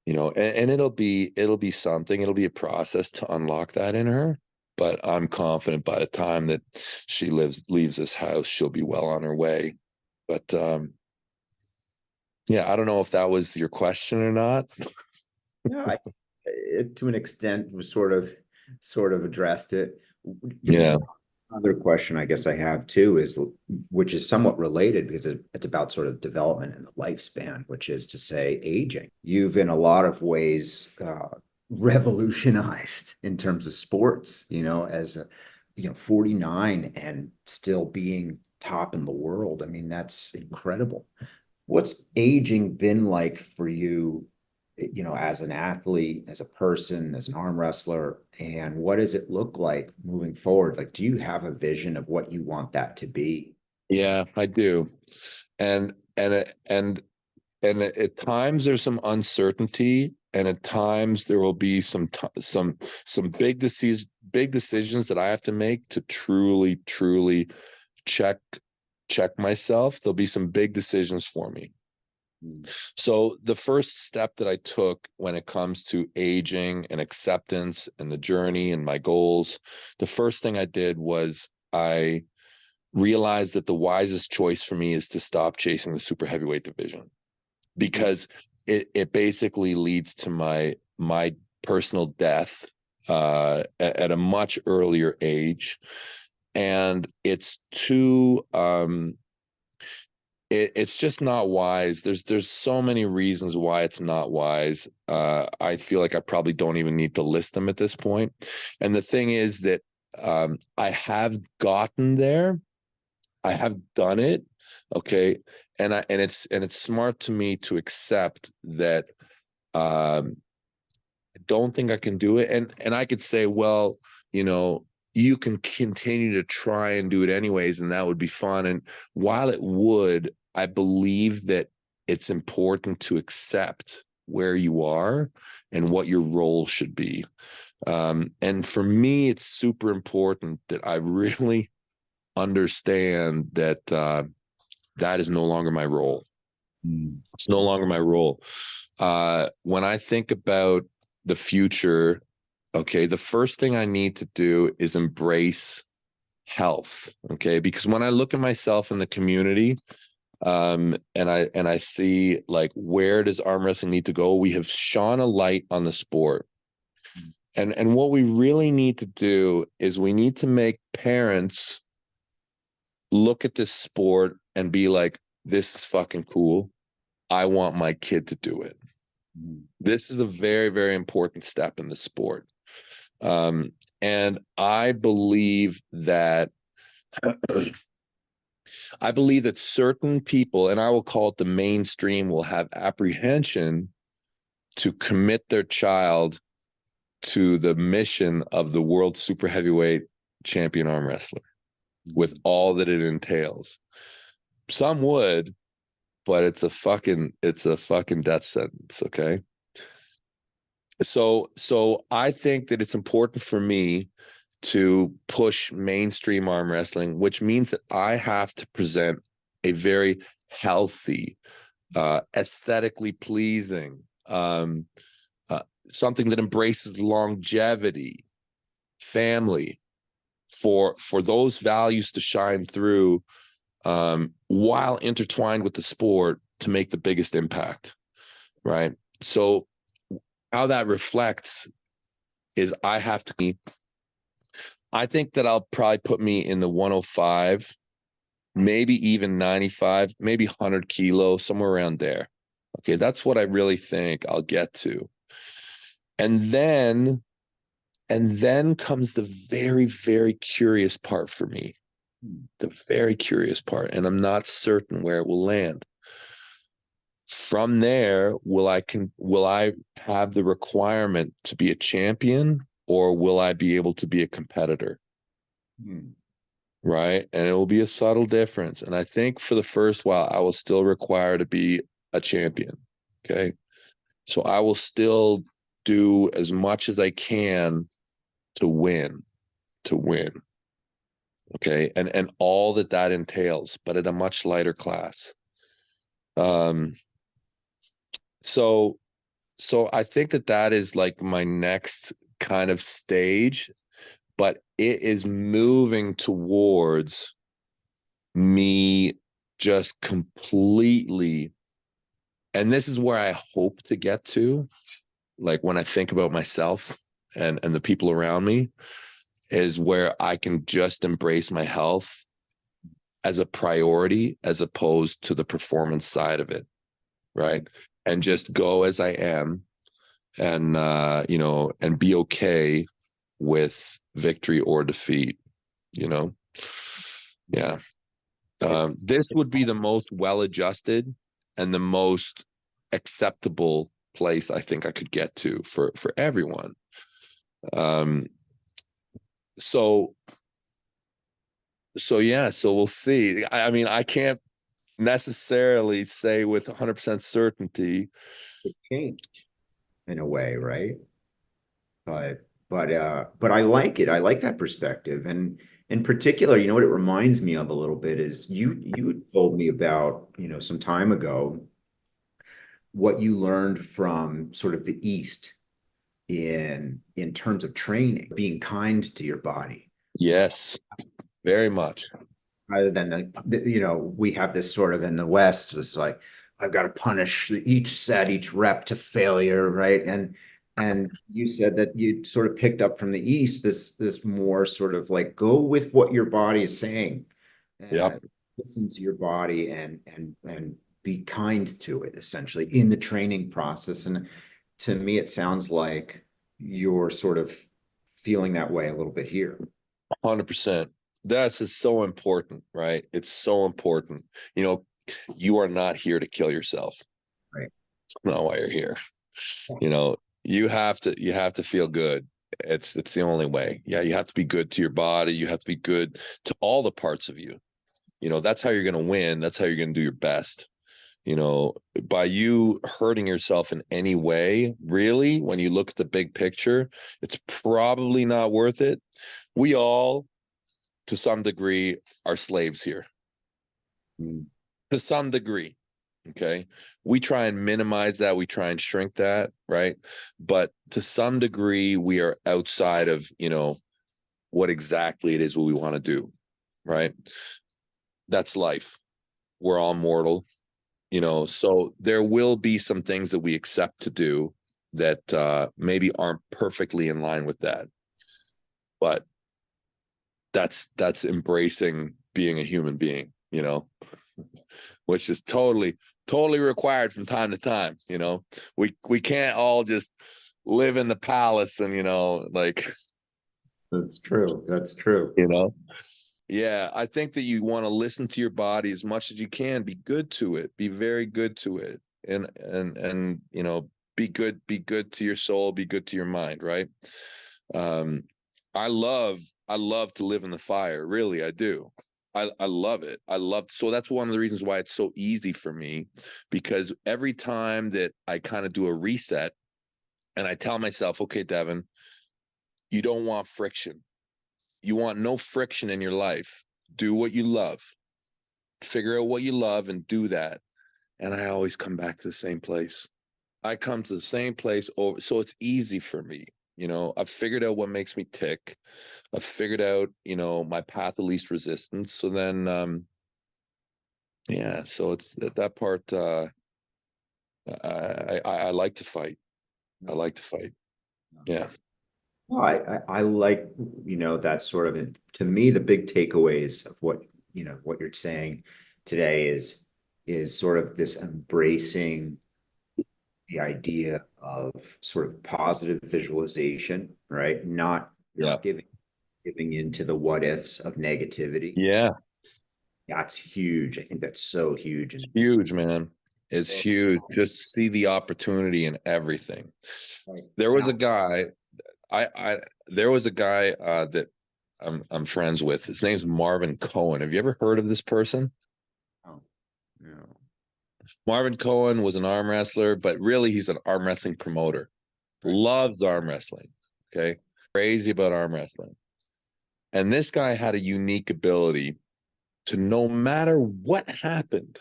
and it'll be something. It'll be a process to unlock that in her. But I'm confident by the time that she leaves this house, she'll be well on her way. But yeah, I don't know if that was your question or not. No, it, to an extent, was sort of addressed it. Yeah. Another question I guess I have too is, which is somewhat related because it's about sort of development and the lifespan, which is to say aging. You've in a lot of ways revolutionized in terms of sports, as 49 and still being top in the world. I mean, that's incredible. What's aging been like for you, as an athlete, as a person, as an arm wrestler, and what does it look like moving forward? Like, do you have a vision of what you want that to be? Yeah, I do. And at times there's some uncertainty, and at times there will be some big decisions that I have to make to truly, truly check check myself. There'll be some big decisions for me. So the first step that I took when it comes to aging and acceptance and the journey and my goals, the first thing I did was I realized that the wisest choice for me is to stop chasing the super heavyweight division, because it basically leads to my personal death at a much earlier age. And it's too it's just not wise. There's so many reasons why it's not wise. I feel like I probably don't even need to list them at this point. And the thing is that I have gotten there. I have done it. Okay. And it's smart to me to accept that I don't think I can do it. And I could say, well, you know, you can continue to try and do it anyways, and that would be fun. And while it would, I believe that it's important to accept where you are and what your role should be. And for me, it's super important that I really understand that that is no longer my role. Mm. It's no longer my role. When I think about the future, okay, the first thing I need to do is embrace health. Okay, because when I look at myself in the community, and I see like where does arm wrestling need to go? We have shone a light on the sport. And what we really need to do is we need to make parents look at this sport and be like, this is fucking cool. I want my kid to do it. Mm. This is a very, very important step in the sport. And I believe that certain people, and I will call it the mainstream, will have apprehension to commit their child to the mission of the world super heavyweight champion arm wrestler with all that it entails. Some would, but it's a fucking death sentence. Okay. So I think that it's important for me to push mainstream arm wrestling, which means that I have to present a very healthy, aesthetically pleasing, something that embraces longevity, family, for those values to shine through, while intertwined with the sport to make the biggest impact, right? So how that reflects is I think that I'll probably put me in the 105, maybe even 95, maybe 100 kilos, somewhere around there. Okay, that's what I really think I'll get to. And then comes the very, very curious part for me. The very curious part, and I'm not certain where it will land. From there, will I have the requirement to be a champion, or will I be able to be a competitor? Mm. Right? And it will be a subtle difference. And I think for the first while, I will still require to be a champion. Okay. So I will still do as much as I can to win, to win. Okay. And all that entails, but at a much lighter class. Um, so, so I think that is like my next kind of stage, but it is moving towards me just completely, and this is where I hope to get to, like when I think about myself and the people around me, is where I can just embrace my health as a priority as opposed to the performance side of it, right? And just go as I am, and and be okay with victory or defeat, you know. Yeah. It's, This would be the most well-adjusted and the most acceptable place I think I could get to for everyone. Um, so yeah, so we'll see. I mean, I can't necessarily say with 100% certainty. it changed in a way, right? But I like it. I like that perspective. And in particular, you know what it reminds me of a little bit is you told me about, some time ago what you learned from sort of the East in terms of training, being kind to your body. Yes, very much. Rather than we have this sort of in the West, it's like I've got to punish each set, each rep to failure, right? And you said that you sort of picked up from the East this more sort of like go with what your body is saying. Yep. Listen to your body and be kind to it essentially in the training process. And to me, it sounds like you're sort of feeling that way a little bit here. 100%. That's just so important, right? It's so important. You know, you are not here to kill yourself. Right. That's not why you're here. You know, you have to feel good. It's the only way. Yeah, you have to be good to your body. You have to be good to all the parts of you. You know, that's how you're going to win. That's how you're going to do your best. You know, by you hurting yourself in any way, really, when you look at the big picture, it's probably not worth it. We all, to some degree, are slaves here. Mm. To some degree. Okay. We try and minimize that. We try and shrink that. Right. But to some degree, we are outside of, you know, what exactly it is what we want to do. Right. That's life. We're all mortal, you know, so there will be some things that we accept to do that maybe aren't perfectly in line with that. But that's embracing being a human being, you know, which is totally required from time to time. You know, we can't all just live in the palace and, you know, like, That's true. That's true. you know. Yeah, I think that you want to listen to your body as much as you can. Be good to it. Be very good to it. And you know, be good to your soul, be good to your mind, right? Um, I love I love to live in the fire. Really, I do. I love it. So that's one of the reasons why it's so easy for me, because every time that I kind of do a reset and I tell myself, okay, Devon, you don't want friction. You want no friction in your life. Do what you love. Figure out what you love and do that. And I always come back to the same place. I come to the same place over. So it's easy for me. You know, I've figured out what makes me tick. I've figured out, you know, my path of least resistance. So then, yeah, so it's at that part, I like to fight. I like to fight. Yeah. Well, I like, that sort of, to me, the big takeaways of what, what you're saying today is sort of this embracing the idea of sort of positive visualization, right? Not Yeah. not giving into the what ifs of negativity. Yeah. That's huge. I think that's so huge. And Huge, man. It's huge. Just see the opportunity in everything. right There was now, a guy, I there was a guy that I'm friends with. His name's Marvin Cohen. Have you ever heard of this person? oh, no. Marvin Cohen was an arm wrestler, but really he's an arm wrestling promoter. Right. Loves arm wrestling. Okay. Crazy about arm wrestling. And this guy had a unique ability to, no matter what happened,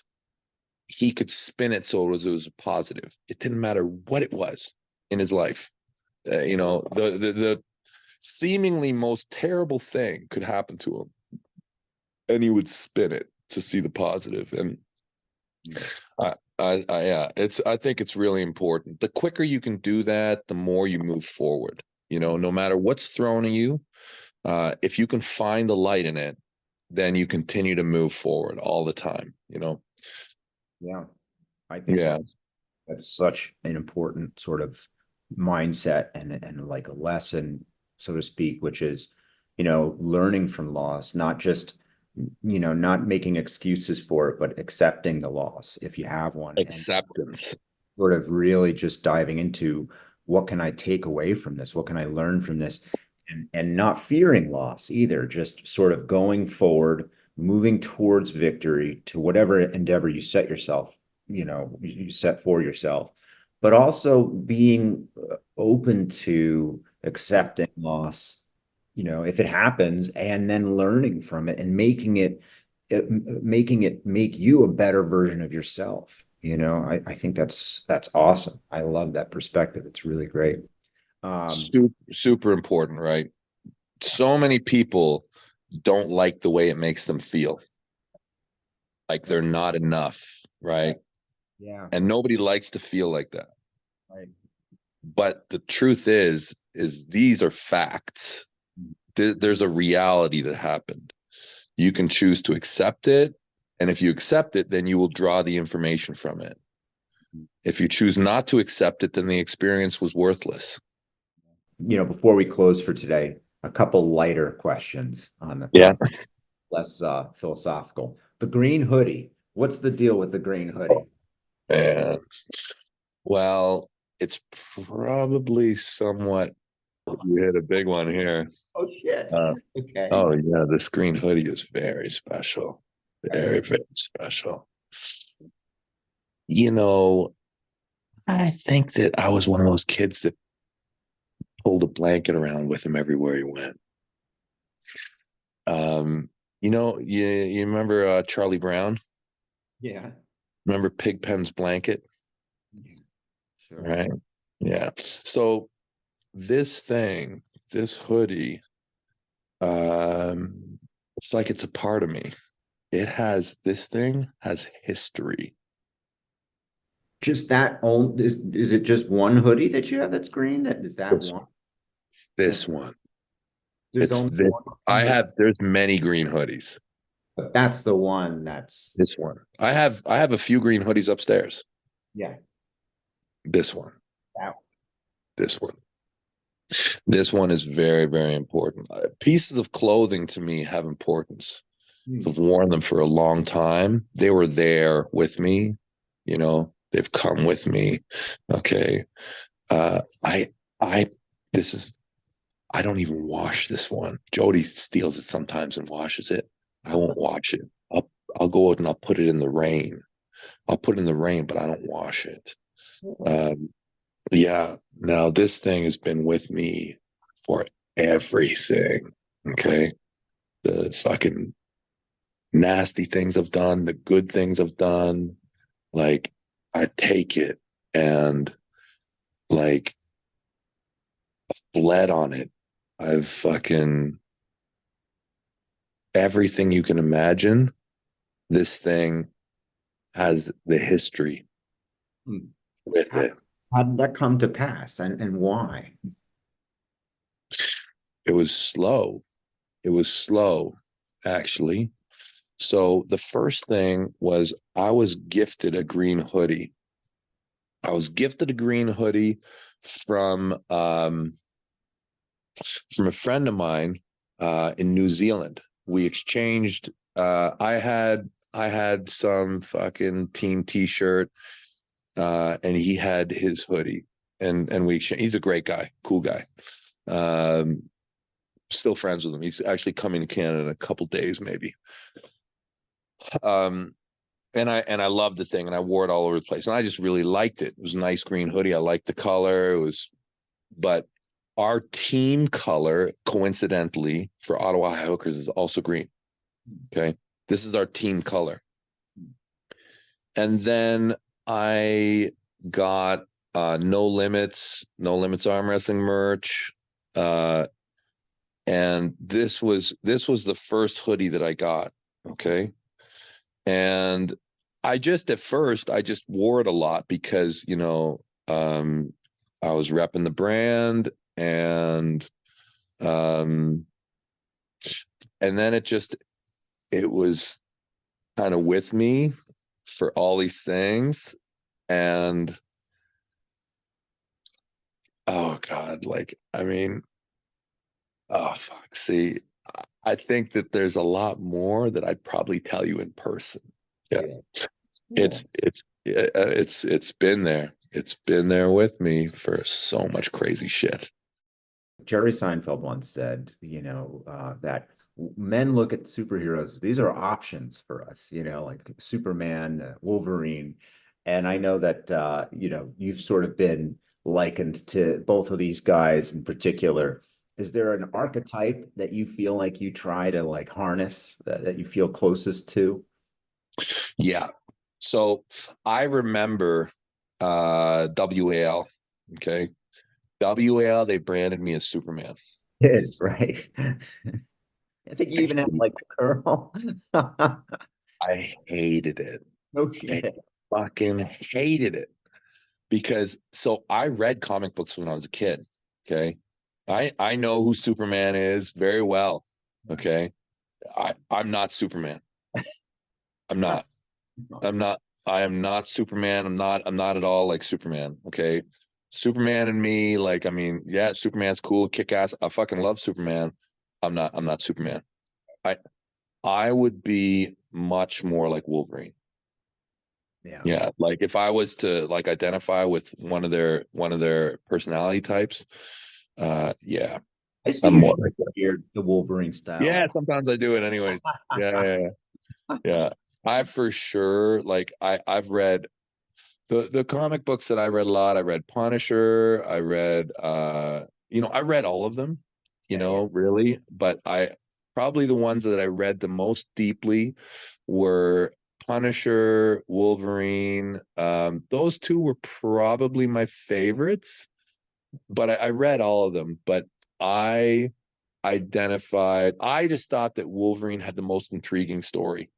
he could spin it so it was a positive. It didn't matter what it was in his life. You know, the seemingly most terrible thing could happen to him, and he would spin it to see the positive. And yeah, I think it's really important. The quicker you can do that, the more you move forward. You know, no matter what's thrown at you, if you can find the light in it, then you continue to move forward all the time. You know. Yeah, I think Yeah. that's such an important sort of mindset and like a lesson, so to speak, which is, learning from loss, not just, not making excuses for it, but accepting the loss if you have one, and Acceptance. sort of really just diving into what can I take away from this? What can I learn from this? And not fearing loss either, just sort of going forward, moving towards victory to whatever endeavor you set yourself, you set for yourself, but also being open to accepting loss, if it happens, and then learning from it and making it make you a better version of yourself. I think that's awesome. I love that perspective. It's really great. Super important, right? So many people don't like the way it makes them feel, like they're not enough, right? Yeah, And nobody likes to feel like that. right. But the truth is these are facts. There's a reality that happened. You can choose to accept it. And if you accept it, then you will draw the information from it. If you choose not to accept it, then the experience was worthless. Before we close for today, a couple lighter questions on the Yeah. topic, less philosophical. The green hoodie. What's the deal with the green hoodie? And well, it's probably somewhat, you hit a big one here. Oh shit. Uh, Okay. oh yeah, this green hoodie is very special. Okay. Very, very special. You know, I think that I was one of those kids that pulled a blanket around with him everywhere he went. Um, you remember Charlie Brown? Yeah. Remember Pigpen's blanket? Yeah. Sure. Right. Yeah. So this thing, this hoodie, it's like it's a part of me. This thing has history. Just that old is it just one hoodie that you have that's green? That is that This one? this That's one. there's It's only this. one hoodie, There's many green hoodies. but that's the one that's This one. I have a few green hoodies upstairs. yeah, This one. that This one. This one is very, very important. Pieces of clothing to me have importance. one. I've worn them for a long time. They were there with me, they've come with me. Okay. Uh, I, I, this is, I don't even wash this one. Jody steals it sometimes and washes it. I won't wash it. I'll go out and I'll put it in the rain. I'll put it in the rain, but I don't wash it. Um, yeah. Now this thing has been with me for everything. Okay. The fucking nasty things I've done, the good things I've done. Like, I take it and like bled on it. I've fucking everything you can imagine. This thing has the history Hmm. with How, it. how did that come to pass and why? It was slow. It was slow, actually. So the first thing was I was gifted a green hoodie. I was gifted a green hoodie from um, from a friend of mine in New Zealand. We exchanged. I had some fucking team T-shirt, and he had his hoodie, and we exchanged. He's a great guy, cool guy. Um, Still friends with him. He's actually coming to Canada in a couple days, maybe. Um, and I loved the thing, and I wore it all over the place, and I just really liked it. It was a nice green hoodie. I liked the color. But our team color, coincidentally, for Ottawa Hookers is also green. Okay. This is our team color. And then I got No Limits arm wrestling merch. Uh, and this was the first hoodie that I got. Okay. And at first I just wore it a lot because, um, I was repping the brand and um and then it was kind of with me for all these things. And oh God, like, I mean, oh fuck. See, I think that there's a lot more that I'd probably tell you in person. Yeah. Yeah. It's Cool. it's it's been there. It's been there with me for so much crazy shit. Jerry Seinfeld once said, that men look at superheroes, these are options for us, like Superman, Wolverine. And I know that, you've sort of been likened to both of these guys in particular. Is there an archetype that you feel like you try to like harness that you feel closest to? Yeah. So I remember WAL. Okay. WAL, they branded me as Superman. Right. I think you I even have like a curl. I hated it. No I shit. fucking hated it. because so I read comic books when I was a kid. Okay. I know who Superman is very well. Okay. I'm not Superman. I'm not. I'm not. I am not Superman. I'm not at all like Superman. Okay. Superman and me, like, I mean, yeah, Superman's cool, kick ass. I fucking love Superman. I'm not Superman. I I would be much more like Wolverine. Yeah. Yeah, like if I was to like identify with one of their personality types, yeah, I see I'm you more should like that. wear the Wolverine style. Yeah, sometimes I do it anyways. Yeah, yeah, yeah. Yeah. I for sure like I've read the comic books that I read a lot. I read Punisher. I read I read all of them, Yeah, yeah. really. But I probably the ones that I read the most deeply were Punisher, Wolverine. Those two were probably my favorites, but I read all of them. But I I just thought that Wolverine had the most intriguing story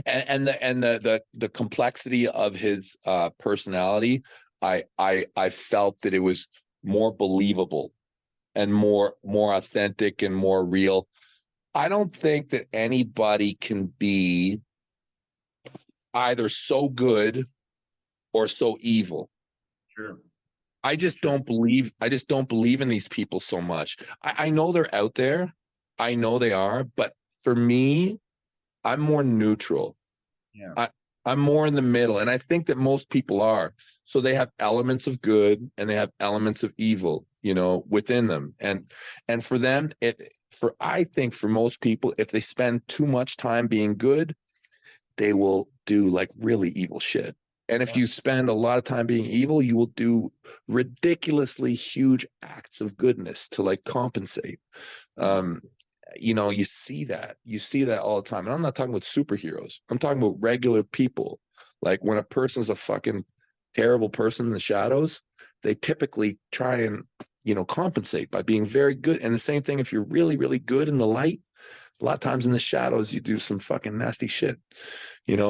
and the complexity of his personality. I felt that it was more believable and more authentic and more real. I don't think that anybody can be either so good or so evil. Sure. Sure. I just don't believe in these people so much. I know they're out there. I know they are, but for me, I'm more neutral. Yeah. I, I'm more in the middle, and I think that most people are. So they have elements of good and they have elements of evil, within them. And for them, I think for most people, if they spend too much time being good, they will do like really evil shit. And if Yeah. you spend a lot of time being evil, you will do ridiculously huge acts of goodness to like compensate. Yeah. Um, you see that all the time. And I'm not talking about superheroes. I'm talking about regular people. Like when a person's a fucking terrible person in the shadows, they typically try and, compensate by being very good. And the same thing, if you're really, really good in the light, a lot of times in the shadows, you do some fucking nasty shit,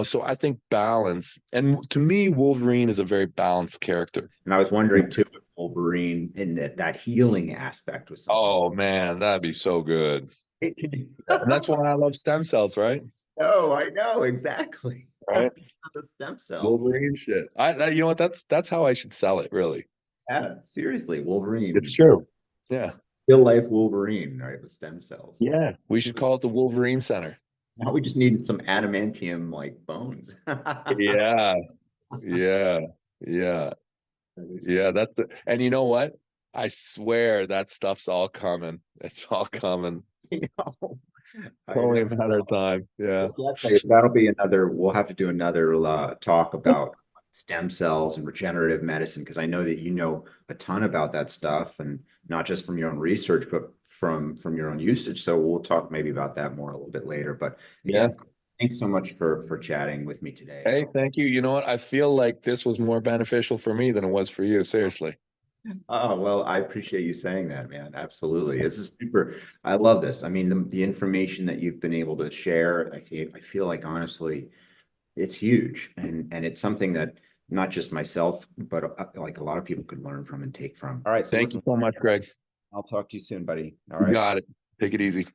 So I think balance. And to me, Wolverine is a very balanced character. And I was wondering too if Wolverine in that healing aspect was something. Oh man, that'd be so good. And that's why I love stem cells, right? Oh, I know exactly. Right. The stem cells. Wolverine shit. You know what? That's how I should sell it, really. Yeah, seriously, It's Wolverine. true. Yeah. Real life Wolverine, right? With stem cells. Yeah. We should call it the Wolverine Center. Now we just need some adamantium like bones. Yeah. Yeah. Yeah. That is Yeah. funny. And you know what? I swear that stuff's all coming. It's all coming. I know. It's I only know. a matter of time. Yeah. That'll be another, we'll have to do another talk about stem cells and regenerative medicine, because I know that you know a ton about that stuff, and not just from your own research, but from your own usage. So we'll talk maybe about that more a little bit later. But Yeah. again, thanks so much for chatting with me today. Hey, thank you. You know what? I feel like this was more beneficial for me than it was for you. Seriously. Oh, well, I appreciate you saying that, man. Absolutely. This is super. I love this. I mean, the information that you've been able to share, I feel like honestly, it's huge, and it's something that not just myself, but like a lot of people could learn from and take from. All right, so Thank you listen, so much, Greg. I'll talk to you soon, buddy. All You right. got it. Take it easy.